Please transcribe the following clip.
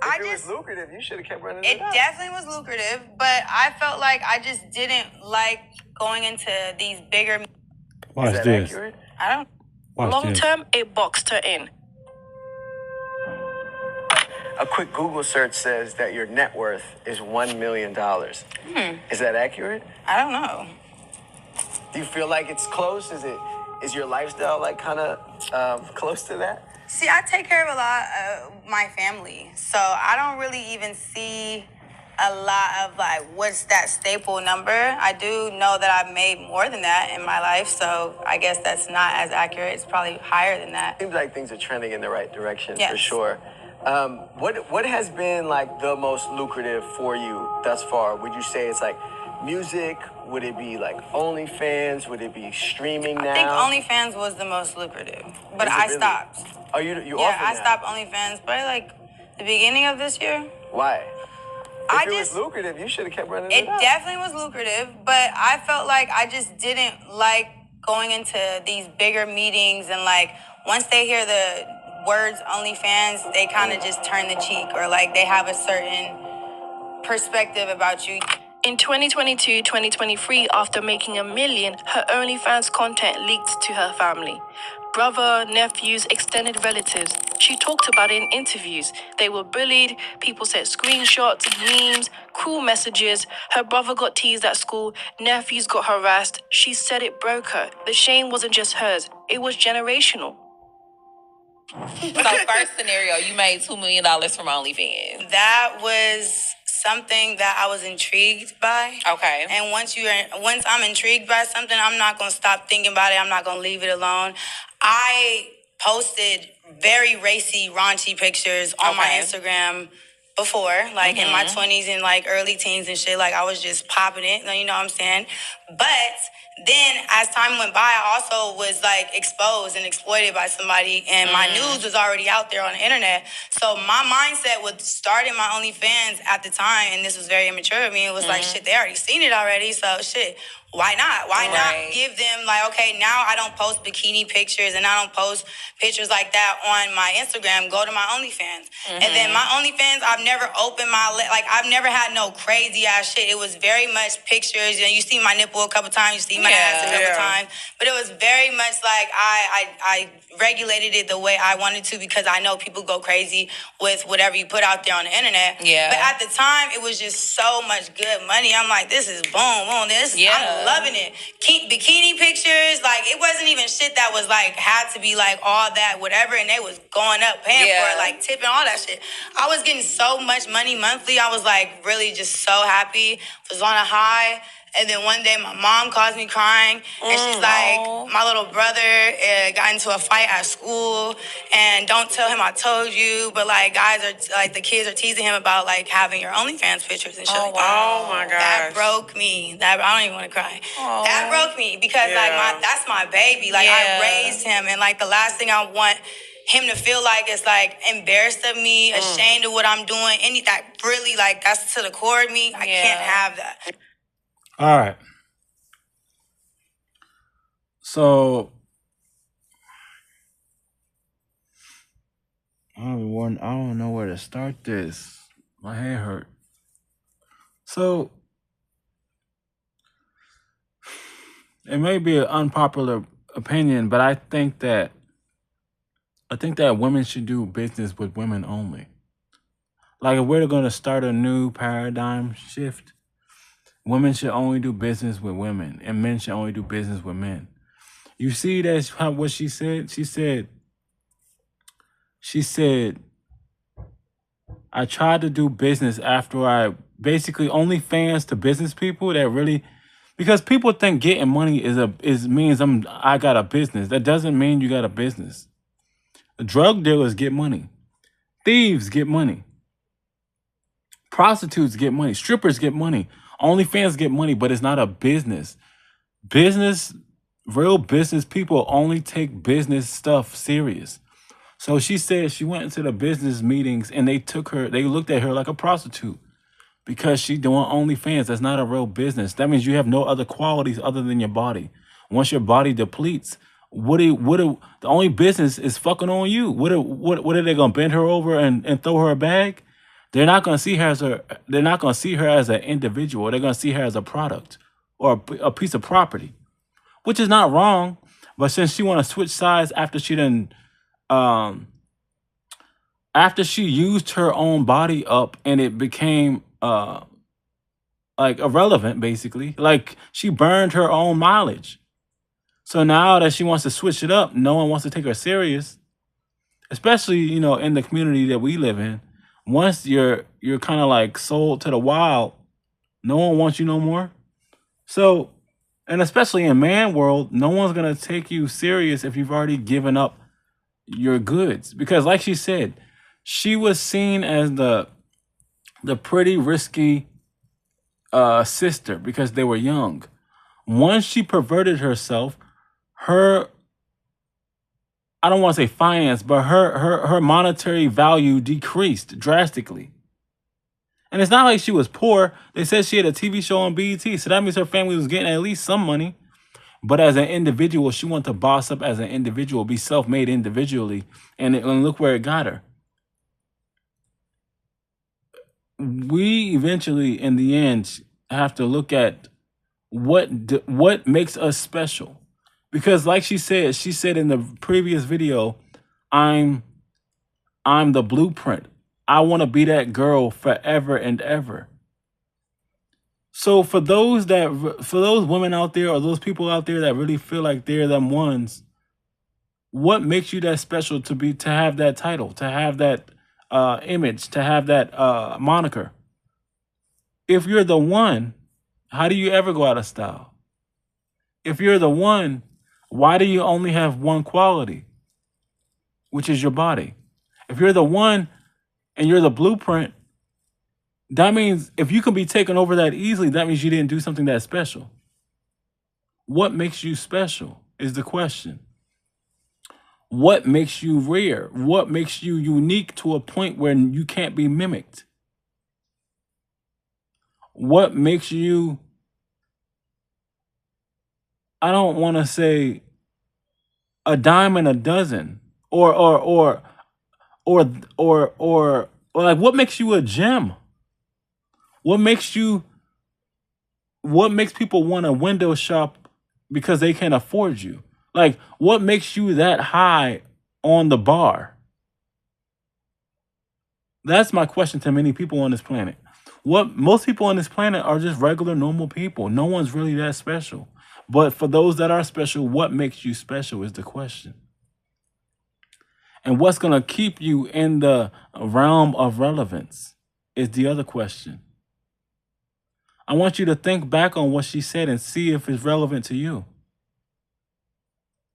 If it was lucrative, you should have kept running it. It definitely was lucrative, but I felt like I just didn't like going into these bigger. Watch Is that this. accurate? I don't. Watch Long term, it boxed her in. A quick Google search says that your net worth is $1 million. Is that accurate? I don't know. Do you feel like it's close? Is your lifestyle like kind of close to that? See, I take care of a lot of my family, so I don't really even see a lot of like what's that staple number. I do know that I've made more than that in my life, so I guess that's not as accurate. It's probably higher than that. Seems like things are trending in the right direction, yes, for sure. What has been like the most lucrative for you thus far? Would you say it's like music? Would it be like OnlyFans? Would it be streaming now? I think OnlyFans was the most lucrative, but I stopped. Oh, you yeah, I stopped OnlyFans probably like the beginning of this year. Why? If it was lucrative, you should have kept running it. It definitely was lucrative, but I felt like I just didn't like going into these bigger meetings and like once they hear the words OnlyFans, they kind of just turn the cheek or like they have a certain perspective about you. In 2022-2023, after making $1 million, her OnlyFans content leaked to her family. Brother, nephews, extended relatives. She talked about it in interviews. They were bullied, people sent screenshots, memes, cruel messages. Her brother got teased at school, nephews got harassed. She said it broke her. The shame wasn't just hers, it was generational. So first scenario, you made $2 million from OnlyFans. That was something that I was intrigued by. Okay. And once I'm intrigued by something, I'm not gonna stop thinking about it. I'm not gonna leave it alone. I posted very racy, raunchy pictures on my Instagram before, like in my 20s and like early teens and shit. Like I was just popping it, you know what I'm saying? But then as time went by, I also was like exposed and exploited by somebody and my news was already out there on the internet. So my mindset with starting my OnlyFans at the time, and this was very immature of me, it was like, shit, they already seen it already. So shit, why not? Why not give them like, okay, now I don't post bikini pictures and I don't post pictures like that on my Instagram. Go to my OnlyFans. And then my OnlyFans, I've never opened like I've never had no crazy ass shit. It was very much pictures. You see my nipple a couple times, you see my ass a couple times. But it was very much like I regulated it the way I wanted to because I know people go crazy with whatever you put out there on the internet. Yeah. But at the time, it was just so much good money. I'm like, this is boom, boom. I'm loving it. Bikini pictures, like it wasn't even shit that was like had to be like all that whatever, and they was going up paying for it, like tipping all that shit. I was getting so much money monthly. I was like really just so happy. Was on a high. And then one day my mom calls me crying and she's like, my little brother got into a fight at school and don't tell him I told you, but like guys are like the kids are teasing him about like having your OnlyFans pictures and shit like that. Oh my gosh. That broke me. I don't even want to cry. That broke me because like that's my baby. Like I raised him and like the last thing I want him to feel like is like embarrassed of me, ashamed of what I'm doing, that really like that's to the core of me. I can't have that. All right. So I don't know where to start this. My head hurt. So it may be an unpopular opinion, but I think that women should do business with women only. Like if we're going to start a new paradigm shift, women should only do business with women, and men should only do business with men. You see that's what she said? She said, I tried to do business after I basically OnlyFans to business people that really, because people think getting money means I got a business. That doesn't mean you got a business. Drug dealers get money. Thieves get money. Prostitutes get money. Strippers get money. OnlyFans get money, but it's not a business. Real business people only take business stuff serious. So she said she went into the business meetings and they looked at her like a prostitute because she doing OnlyFans. That's not a real business. That means you have no other qualities other than your body. Once your body depletes, the only business is fucking on you. What are they gonna bend her over and throw her a bag? they're not going to see her as an individual. They're going to see her as a product or a piece of property, which is not wrong. But since she want to switch sides um, after she used her own body up and it became like irrelevant, basically, like she burned her own mileage. So now that she wants to switch it up, no one wants to take her serious, especially, in the community that we live in. Once you're kind of like sold to the wild, no one wants you no more. So, and especially in man world, no one's gonna take you serious if you've already given up your goods. Because like she said, she was seen as the pretty risky sister because they were young. Once she perverted herself, her I don't want to say finance, but her monetary value decreased drastically. And it's not like she was poor. They said she had a TV show on BET, so that means her family was getting at least some money. But as an individual, she wanted to boss up as an individual, be self-made individually, and look where it got her. We eventually, in the end, have to look at what makes us special. Because like she said in the previous video, I'm the blueprint. I want to be that girl forever and ever. So for those women out there or those people out there that really feel like they're them ones, what makes you that special to have that title, to have that image, to have that moniker? If you're the one, how do you ever go out of style? If you're the one, why do you only have one quality, which is your body? If you're the one and you're the blueprint, that means if you can be taken over that easily, that means you didn't do something that special. What makes you special is the question. What makes you rare? What makes you unique to a point where you can't be mimicked? What makes you, I don't want to say a dime in a dozen, or like what makes you a gem? What makes people want to window shop because they can't afford you? Like, what makes you that high on the bar? That's my question to many people on this planet. Most people on this planet are just regular, normal people. No one's really that special. But for those that are special, what makes you special is the question. And what's going to keep you in the realm of relevance is the other question. I want you to think back on what she said and see if it's relevant to you.